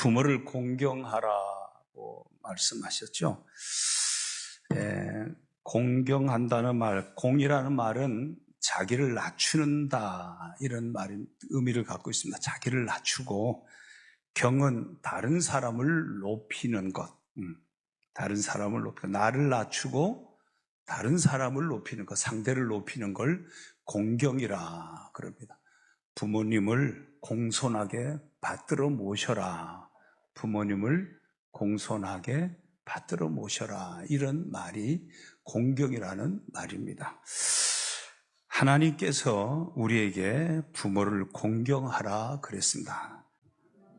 부모를 공경하라고 말씀하셨죠. 공경한다는 말, 공이라는 말은 자기를 낮추는다 이런 의미를 갖고 있습니다. 자기를 낮추고, 경은 다른 사람을 높이는 것, 다른 사람을 높이고, 나를 낮추고 다른 사람을 높이는 것, 상대를 높이는 걸 공경이라 그럽니다. 부모님을 공손하게 받들어 모셔라. 부모님을 공손하게 받들어 모셔라. 이런 말이 공경이라는 말입니다. 하나님께서 우리에게 부모를 공경하라 그랬습니다.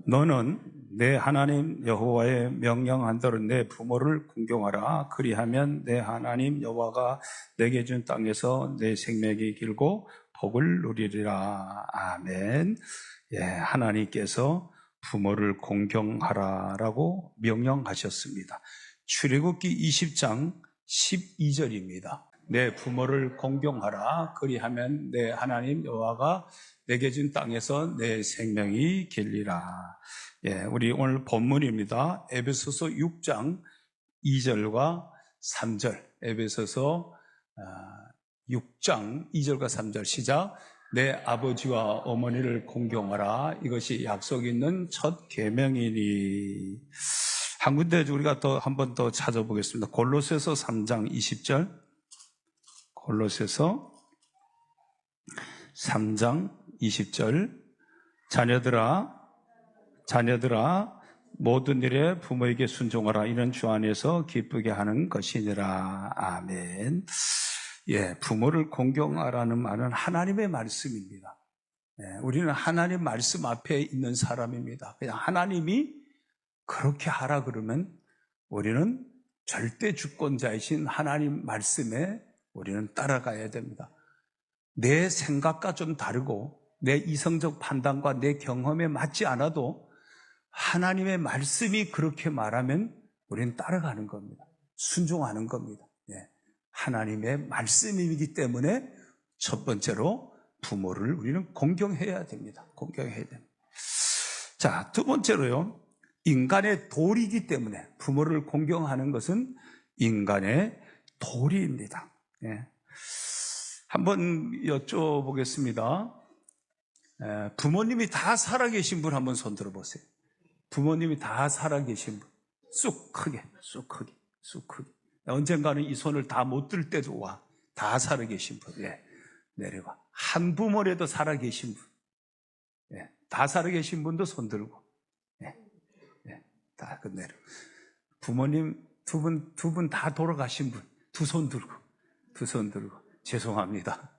너는 내 하나님 여호와의 명령한 대로 내 부모를 공경하라. 그리하면 내 하나님 여호와가 내게 준 땅에서 내 생명이 길고 복을 누리리라. 아멘. 하나님께서 부모를 공경하라라고 명령하셨습니다. 출애굽기 20장 12절입니다. 내 부모를 공경하라. 그리하면 내 하나님 여호와가 내게 준 땅에서 내 생명이 길리라. 우리 오늘 본문입니다. 에베소서 6장 2절과 3절. 에베소서 6장 2절과 3절 시작. 내 아버지와 어머니를 공경하라. 이것이 약속 있는 첫 계명이니. 한 군데 우리가 또 한 번 더 찾아보겠습니다. 골로새서 3장 20절. 골로새서 3장 20절. 자녀들아 모든 일에 부모에게 순종하라. 이는 주 안에서 기쁘게 하는 것이니라. 아멘. 부모를 공경하라는 말은 하나님의 말씀입니다. 우리는 하나님 말씀 앞에 있는 사람입니다. 그냥 하나님이 그렇게 하라 그러면 우리는 절대 주권자이신 하나님 말씀에 우리는 따라가야 됩니다. 내 생각과 좀 다르고 내 이성적 판단과 내 경험에 맞지 않아도 하나님의 말씀이 그렇게 말하면 우리는 따라가는 겁니다. 순종하는 겁니다. 하나님의 말씀이기 때문에 첫 번째로 부모를 우리는 공경해야 됩니다. 공경해야 됩니다. 자, 두 번째로요. 인간의 도리이기 때문에 부모를 공경하는 것은 인간의 도리입니다. 한번 여쭤보겠습니다. 부모님이 다 살아계신 분 한번 손 들어보세요. 부모님이 다 살아계신 분. 쑥 크게. 언젠가는 이 손을 다 못 들 때도 와. 다 살아계신 분. 내려가. 한 부모라도 살아계신 분. 다 살아계신 분도 손 들고. 다 끝내려. 부모님 두 분 다 돌아가신 분. 두 손 들고. 죄송합니다.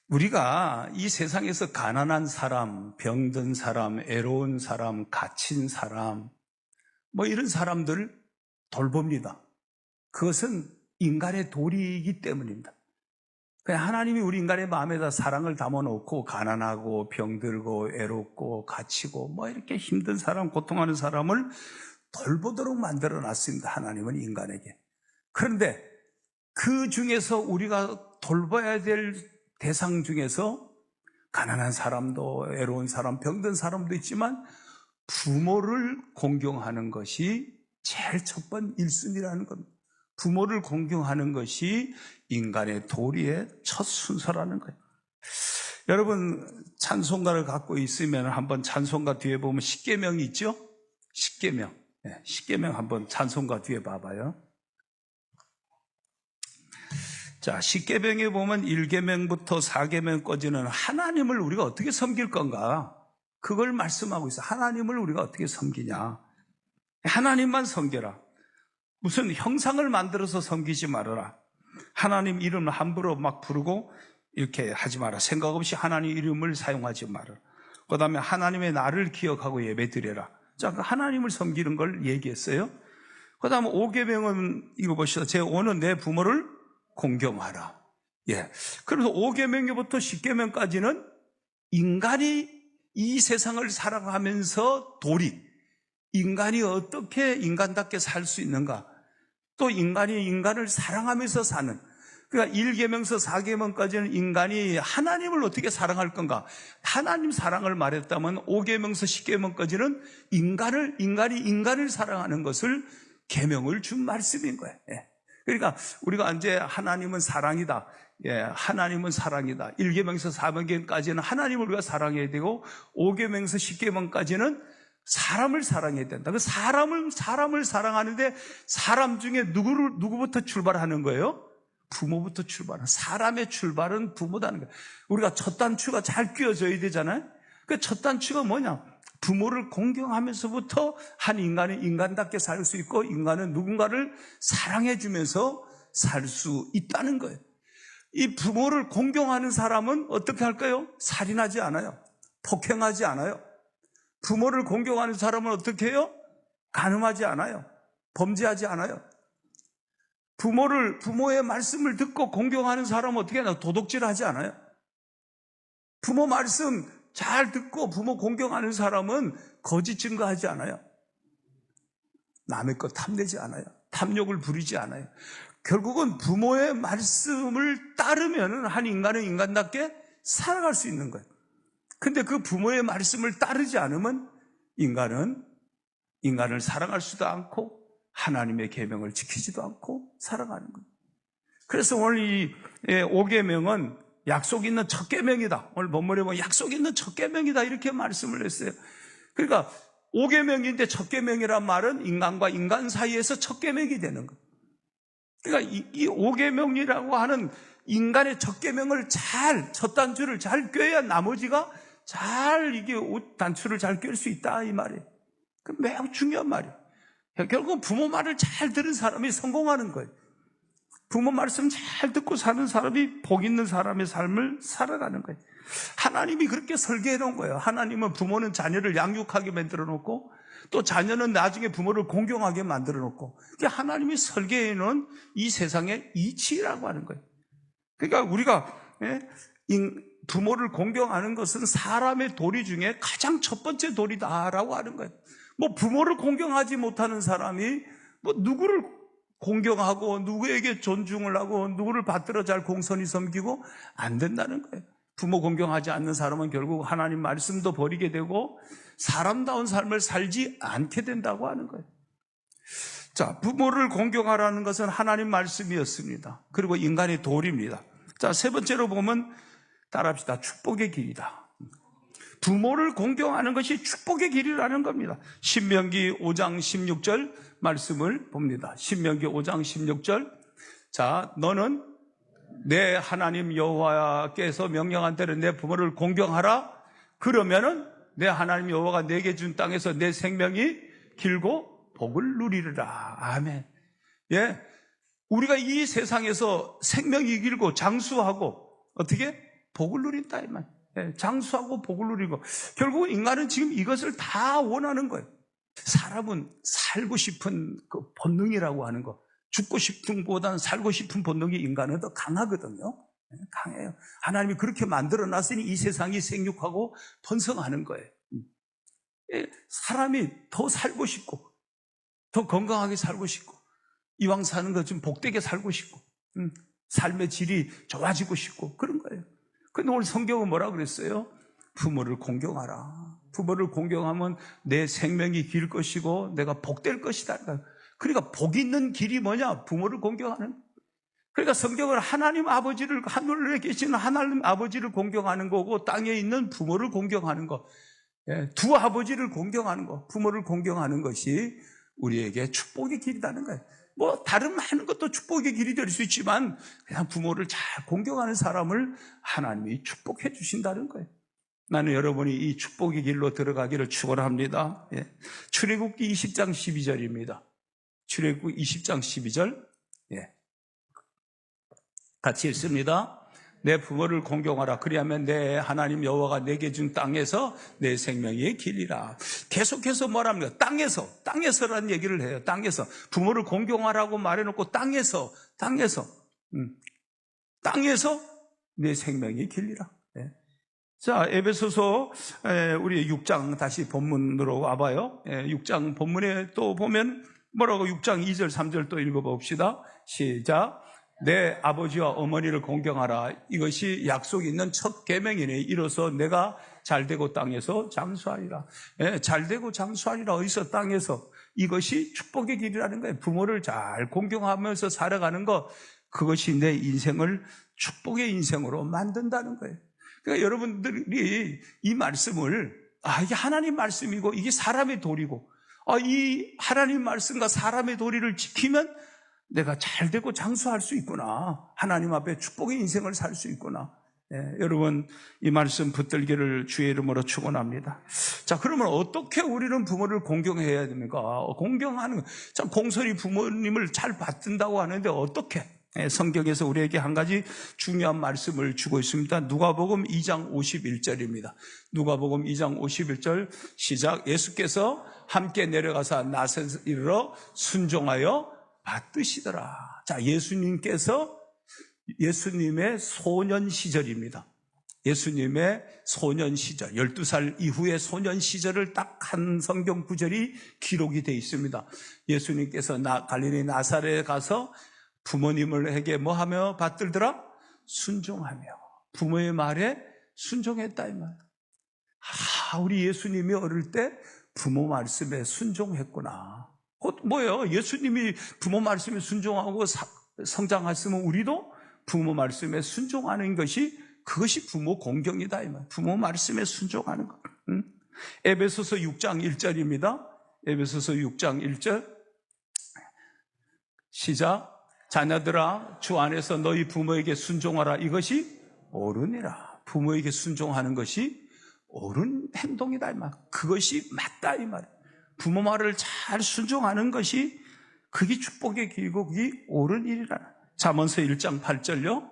우리가 이 세상에서 가난한 사람, 병든 사람, 애로운 사람, 갇힌 사람, 이런 사람들을 돌봅니다. 그것은 인간의 도리이기 때문입니다. 하나님이 우리 인간의 마음에다 사랑을 담아놓고 가난하고 병들고 애롭고 갇히고 이렇게 힘든 사람, 고통하는 사람을 돌보도록 만들어놨습니다. 하나님은 인간에게. 그런데 그 중에서 우리가 돌봐야 될 대상 중에서 가난한 사람도 애로운 사람, 병든 사람도 있지만 부모를 공경하는 것이 제일 첫 번 1순위라는 겁니다. 부모를 공경하는 것이 인간의 도리의 첫 순서라는 거예요. 여러분 찬송가를 갖고 있으면 한번 찬송가 뒤에 보면 십계명이 있죠? 십계명. 십계명 한번 찬송가 뒤에 봐봐요. 자, 십계명에 보면 1계명부터 4계명까지는 하나님을 우리가 어떻게 섬길 건가? 그걸 말씀하고 있어요. 하나님을 우리가 어떻게 섬기냐? 하나님만 섬겨라. 무슨 형상을 만들어서 섬기지 말아라. 하나님 이름을 함부로 막 부르고 이렇게 하지 마라. 생각 없이 하나님 이름을 사용하지 마라. 그 다음에 하나님의 나를 기억하고 예배드려라. 자, 하나님을 섬기는 걸 얘기했어요. 그 다음에 5계명은 이거 보시다. 제5는 내 부모를 공경하라. 그래서 5계명부터 10계명까지는 인간이 이 세상을 살아가면서 도리, 인간이 어떻게 인간답게 살 수 있는가, 또 인간이 인간을 사랑하면서 사는, 그러니까 1계명서 4계명까지는 인간이 하나님을 어떻게 사랑할 건가? 하나님 사랑을 말했다면 5계명서 10계명까지는 인간이 인간을 사랑하는 것을 계명을 준 말씀인 거예요. 예. 그러니까 우리가 이제 하나님은 사랑이다. 예, 하나님은 사랑이다. 1계명서 4계명까지는 하나님을 우리가 사랑해야 되고 5계명서 10계명까지는 사람을 사랑해야 된다. 그 사람을 사랑하는데 사람 중에 누구부터 출발하는 거예요? 부모부터 출발하는. 사람의 출발은 부모다는 거예요. 우리가 첫 단추가 잘 끼워져야 되잖아요. 그 첫 단추가 뭐냐? 부모를 공경하면서부터 한 인간이 인간답게 살 수 있고 인간은 누군가를 사랑해 주면서 살 수 있다는 거예요. 이 부모를 공경하는 사람은 어떻게 할까요? 살인하지 않아요. 폭행하지 않아요. 부모를 공경하는 사람은 어떻게 해요? 간음하지 않아요. 범죄하지 않아요. 부모의 말씀을 듣고 공경하는 사람은 어떻게 하나? 도둑질하지 않아요. 부모 말씀 잘 듣고 부모 공경하는 사람은 거짓 증거하지 않아요. 남의 것 탐내지 않아요. 탐욕을 부리지 않아요. 결국은 부모의 말씀을 따르면 한 인간은 인간답게 살아갈 수 있는 거예요. 근데 그 부모의 말씀을 따르지 않으면 인간을 사랑할 수도 않고 하나님의 계명을 지키지도 않고 살아가는 거예요. 그래서 오늘 이 5계명은 약속 있는 첫 계명이다. 오늘 본문에 보면 약속 있는 첫 계명이다 이렇게 말씀을 했어요. 그러니까 5계명인데 첫 계명이란 말은 인간과 인간 사이에서 첫 계명이 되는 거예요. 그러니까 이 5계명이라고 하는 인간의 첫 계명을 첫 단추를 잘 꿰야 나머지가 이게 단추를 잘 꿰 수 있다 이 말이에요. 그 매우 중요한 말이에요. 결국 부모 말을 잘 들은 사람이 성공하는 거예요. 부모 말씀 잘 듣고 사는 사람이 복 있는 사람의 삶을 살아가는 거예요. 하나님이 그렇게 설계해 놓은 거예요. 하나님은 부모는 자녀를 양육하게 만들어 놓고 또 자녀는 나중에 부모를 공경하게 만들어 놓고 그게 하나님이 설계해 놓은 이 세상의 이치라고 하는 거예요. 그러니까 우리가 부모를 공경하는 것은 사람의 도리 중에 가장 첫 번째 도리다라고 하는 거예요. 뭐 부모를 공경하지 못하는 사람이 뭐 누구를 공경하고 누구에게 존중을 하고 누구를 받들어 잘 공손히 섬기고 안 된다는 거예요. 부모 공경하지 않는 사람은 결국 하나님 말씀도 버리게 되고 사람다운 삶을 살지 않게 된다고 하는 거예요. 자, 부모를 공경하라는 것은 하나님 말씀이었습니다. 그리고 인간의 도리입니다. 자, 세 번째로 보면 따라합시다. 축복의 길이다. 부모를 공경하는 것이 축복의 길이라는 겁니다. 신명기 5장 16절 말씀을 봅니다. 신명기 5장 16절. 자, 너는 내 하나님 여호와께서 명령한 대로 내 부모를 공경하라. 그러면은 내 하나님 여호와가 내게 준 땅에서 내 생명이 길고 복을 누리리라. 아멘. 예. 우리가 이 세상에서 생명이 길고 장수하고 어떻게? 복을 누린다 이 말. 예, 장수하고 복을 누리고 결국 인간은 지금 이것을 다 원하는 거예요. 사람은 살고 싶은 그 본능이라고 하는 거, 죽고 싶은 것보다는 살고 싶은 본능이 인간은 더 강하거든요. 예, 강해요. 하나님이 그렇게 만들어 놨으니 이 세상이 생육하고 번성하는 거예요. 예, 사람이 더 살고 싶고 더 건강하게 살고 싶고 이왕 사는 것 좀 복되게 살고 싶고 삶의 질이 좋아지고 싶고 그런 거예요. 근데 오늘 성경은 뭐라 그랬어요? 부모를 공경하라. 부모를 공경하면 내 생명이 길 것이고 내가 복될 것이다. 그러니까 복 있는 길이 뭐냐? 부모를 공경하는. 그러니까 성경은 하나님 아버지를, 하늘에 계시는 하나님 아버지를 공경하는 거고 땅에 있는 부모를 공경하는 거. 두 아버지를 공경하는 거, 부모를 공경하는 것이 우리에게 축복의 길이라는 거예요. 뭐 다른 많은 것도 축복의 길이 될 수 있지만 그냥 부모를 잘 공경하는 사람을 하나님이 축복해 주신다는 거예요. 나는 여러분이 이 축복의 길로 들어가기를 축원합니다. 출애굽기 20장 12절입니다. 출애굽기 20장 12절. 같이 읽습니다. 내 부모를 공경하라. 그리하면 내 하나님 여호와가 내게 준 땅에서 내 생명이 길이라. 계속해서 뭐랍니까? 땅에서라는 얘기를 해요. 땅에서. 부모를 공경하라고 말해놓고 땅에서 내 생명이 길이라. 자, 에베소서 우리 6장 다시 본문으로 와봐요. 6장 본문에 또 보면 뭐라고 6장 2절 3절 또 읽어봅시다. 시작. 내 아버지와 어머니를 공경하라. 이것이 약속이 있는 첫 계명이네. 이로써 내가 잘되고 땅에서 장수하리라. 예, 잘되고 장수하리라. 어디서? 땅에서. 이것이 축복의 길이라는 거예요. 부모를 잘 공경하면서 살아가는 것, 그것이 내 인생을 축복의 인생으로 만든다는 거예요. 그러니까 여러분들이 이 말씀을, 이게 하나님 말씀이고 이게 사람의 도리고, 이 하나님 말씀과 사람의 도리를 지키면 내가 잘되고 장수할 수 있구나. 하나님 앞에 축복의 인생을 살 수 있구나. 여러분, 이 말씀 붙들기를 주의 이름으로 축원합니다. 자, 그러면 어떻게 우리는 부모를 공경해야 됩니까? 공경하는, 자, 공손히 부모님을 잘 받든다고 하는데 어떻게? 성경에서 우리에게 한 가지 중요한 말씀을 주고 있습니다. 누가복음 2장 51절입니다. 누가복음 2장 51절 시작. 예수께서 함께 내려가사 낫에 이르러 순종하여 받으시더라. 자, 예수님의 소년 시절입니다. 예수님의 소년 시절, 12살 이후의 소년 시절을 딱 한 성경 구절이 기록이 되어 있습니다. 예수님께서 갈릴리 나사렛에 가서 부모님에게 뭐 하며 받들더라? 순종하며. 부모의 말에 순종했다 이 말. 우리 예수님이 어릴 때 부모 말씀에 순종했구나. 뭐예요? 예수님이 부모 말씀에 순종하고 성장했으면 우리도 부모 말씀에 순종하는 것이, 그것이 부모 공경이다 이 말. 부모 말씀에 순종하는 것. 에베소서 6장 1절입니다. 에베소서 6장 1절 시작. 자녀들아 주 안에서 너희 부모에게 순종하라. 이것이 옳으니라. 부모에게 순종하는 것이 옳은 행동이다 이 말. 그것이 맞다 이 말. 부모 말을 잘 순종하는 것이, 그게 축복의 길이고 그게 옳은 일이라. 잠언서 1장 8절요.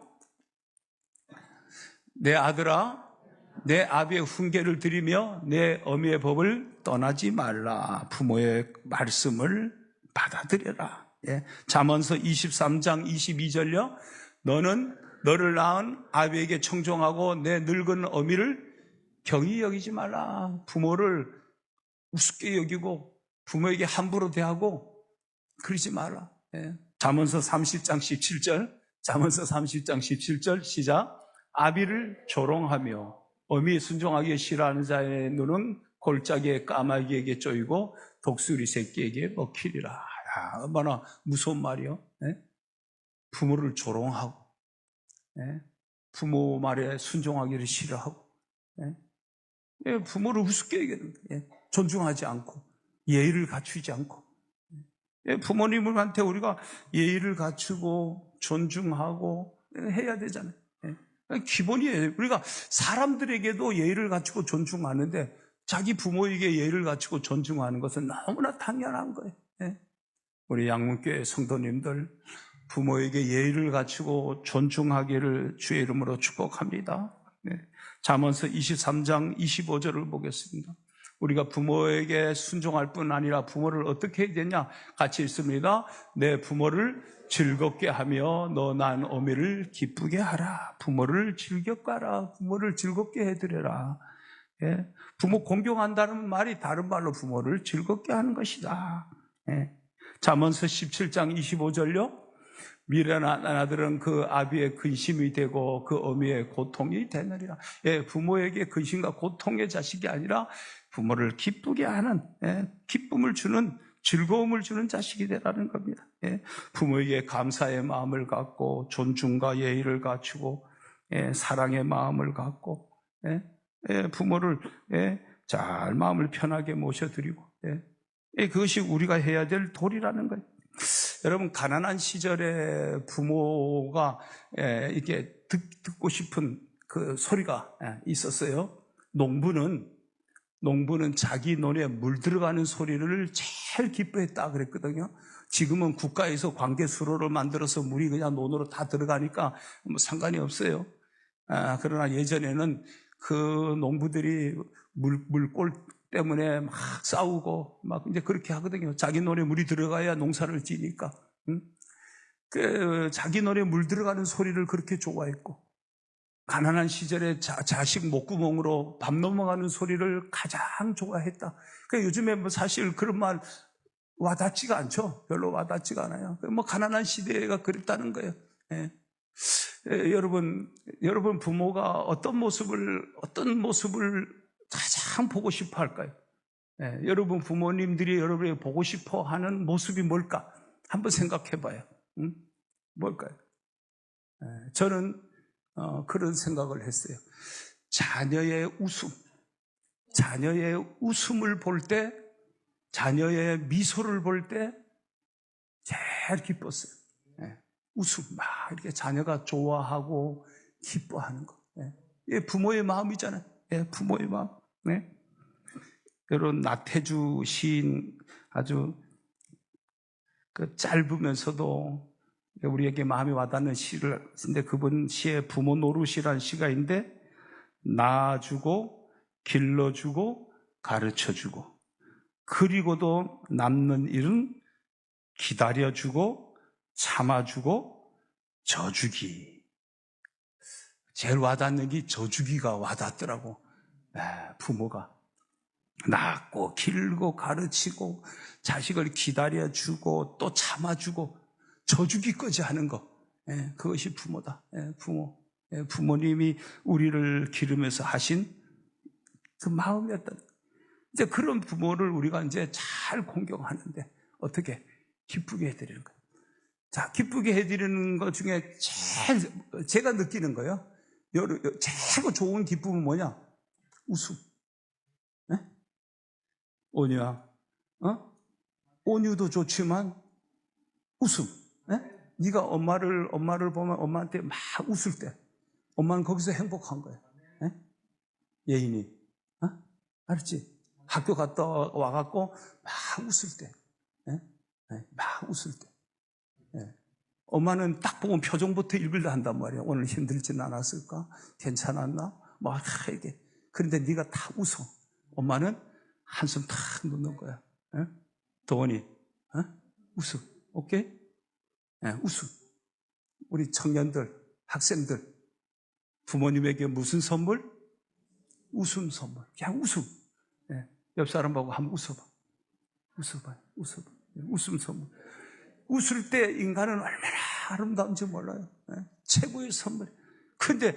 내 아들아 내 아비의 훈계를 들이며 내 어미의 법을 떠나지 말라. 부모의 말씀을 받아들여라. 잠언서 23장 22절요. 너는 너를 낳은 아비에게 청종하고 내 늙은 어미를 경히 여기지 말라. 부모를 우습게 여기고 부모에게 함부로 대하고 그러지 말라. 잠언서 30장 17절, 잠언서 30장 17절 시작. 아비를 조롱하며 어미에 순종하기 싫어하는 자의 눈은 골짜기에 까마귀에게 쪼이고 독수리 새끼에게 먹히리라. 얼마나 무서운 말이요. 부모를 조롱하고 부모 말에 순종하기를 싫어하고 부모를 우습게 얘기하는 거예요. 존중하지 않고 예의를 갖추지 않고. 부모님한테 우리가 예의를 갖추고 존중하고 해야 되잖아요. 기본이에요. 우리가 사람들에게도 예의를 갖추고 존중하는데 자기 부모에게 예의를 갖추고 존중하는 것은 너무나 당연한 거예요. 우리 양문교회 성도님들, 부모에게 예의를 갖추고 존중하기를 주의 이름으로 축복합니다. 잠언서 23장 25절을 보겠습니다. 우리가 부모에게 순종할 뿐 아니라 부모를 어떻게 해야 되냐? 같이 읽습니다. 내 부모를 즐겁게 하며 너 낳은 어미를 기쁘게 하라. 부모를 즐겁게 하라. 부모를 즐겁게 해드려라. 부모 공경한다는 말이 다른 말로 부모를 즐겁게 하는 것이다. 잠언서 17장 25절요. 미련한 아들은 그 아비의 근심이 되고 그 어미의 고통이 되느니라. 부모에게 근심과 고통의 자식이 아니라 부모를 기쁘게 하는, 기쁨을 주는, 즐거움을 주는 자식이 되라는 겁니다. 부모에게 감사의 마음을 갖고 존중과 예의를 갖추고 사랑의 마음을 갖고 부모를 잘 마음을 편하게 모셔드리고 그것이 우리가 해야 될 도리라는 거예요. 여러분, 가난한 시절에 부모가 이렇게 듣고 싶은 그 소리가 있었어요. 농부는 자기 논에 물 들어가는 소리를 제일 기뻐했다 그랬거든요. 지금은 국가에서 관계 수로를 만들어서 물이 그냥 논으로 다 들어가니까 뭐 상관이 없어요. 그러나 예전에는 그 농부들이 물골 때문에 막 싸우고 막 이제 그렇게 하거든요. 자기 논에 물이 들어가야 농사를 지니까. 자기 논에 물 들어가는 소리를 그렇게 좋아했고, 가난한 시절에 자식 목구멍으로 밥 넘어가는 소리를 가장 좋아했다. 그러니까 요즘에 뭐 사실 그런 말 와닿지가 않죠. 별로 와닿지가 않아요. 뭐 가난한 시대가 그랬다는 거예요. 예. 여러분 부모가 어떤 모습을 가장 보고 싶어 할까요? 예, 여러분 부모님들이 여러분이 보고 싶어 하는 모습이 뭘까? 한번 생각해 봐요. 응? 뭘까요? 예, 저는 그런 생각을 했어요. 자녀의 웃음을 볼 때, 자녀의 미소를 볼 때 제일 기뻤어요. 예, 웃음, 막 이렇게 자녀가 좋아하고 기뻐하는 거. 예, 부모의 마음이잖아요. 예, 부모의 마음. 네. 여러분, 나태주 시인 아주 짧으면서도 우리에게 마음이 와닿는 시를 쓰는데, 그분 시에 부모 노릇이라는 시가 있는데, 낳아주고 길러주고 가르쳐주고, 그리고도 남는 일은 기다려주고 참아주고 져주기. 제일 와닿는 게 져주기가 와닿더라고. 부모가 낳고 길고 가르치고 자식을 기다려주고 또 참아주고 져주기까지 하는 거, 그것이 부모다. 부모. 부모님이 우리를 기르면서 하신 그 마음이었다. 이제 그런 부모를 우리가 이제 잘 공경하는데 어떻게 기쁘게 해드리는 거예요. 자, 기쁘게 해드리는 것 중에 제일 제가 느끼는 거예요. 최고 좋은 기쁨은 뭐냐? 웃음. 온유야. 온유도 좋지만 웃음. 네가 엄마를 보면 엄마한테 막 웃을 때 엄마는 거기서 행복한 거예요. 예인이. 알았지? 학교 갔다 와갖고 막 웃을 때. 막 웃을 때. 엄마는 딱 보면 표정부터 읽으려 한단 말이야. 오늘 힘들진 않았을까? 괜찮았나? 막 이게. 그런데 네가 다 웃어. 엄마는 한숨 탁 놓는 거야. 도원이, 웃음. 오케이? 웃음. 우리 청년들, 학생들, 부모님에게 무슨 선물? 웃음 선물. 그냥 웃음. 옆 사람 보고 한번 웃어봐. 웃어봐. 웃음 선물. 웃을 때 인간은 얼마나 아름다운지 몰라요. 최고의 선물. 근데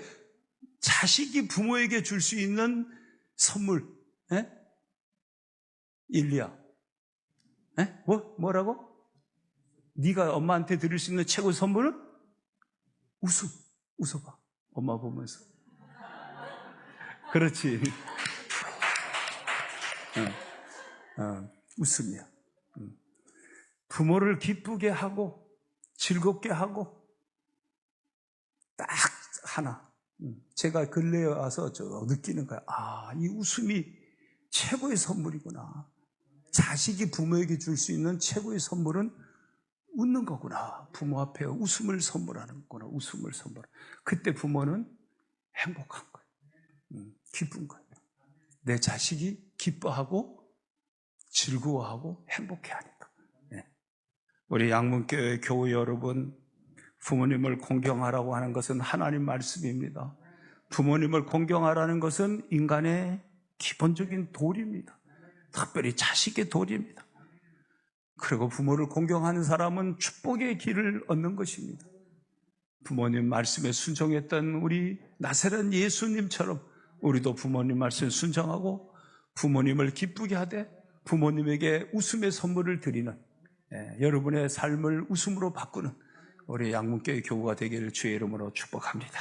자식이 부모에게 줄 수 있는 선물, 일리야. 뭐라고? 네가 엄마한테 드릴 수 있는 최고의 선물은 웃어봐. 엄마 보면서. 그렇지. 웃음이야. 부모를 기쁘게 하고 즐겁게 하고 딱 하나. 제가 근래에 와서 느끼는 거야. 이 웃음이 최고의 선물이구나. 자식이 부모에게 줄 수 있는 최고의 선물은 웃는 거구나. 부모 앞에 웃음을 선물하는 거구나. 웃음을 선물. 그때 부모는 행복한 거예요. 기쁜 거예요. 내 자식이 기뻐하고 즐거워하고 행복해하니까. 우리 양문교회 교우 여러분, 부모님을 공경하라고 하는 것은 하나님 말씀입니다. 부모님을 공경하라는 것은 인간의 기본적인 도리입니다. 특별히 자식의 도리입니다. 그리고 부모를 공경하는 사람은 축복의 길을 얻는 것입니다. 부모님 말씀에 순종했던 우리 나사렛 예수님처럼 우리도 부모님 말씀에 순종하고 부모님을 기쁘게 하되 부모님에게 웃음의 선물을 드리는, 여러분의 삶을 웃음으로 바꾸는 우리 양문교회 교우가 되기를 주의 이름으로 축복합니다.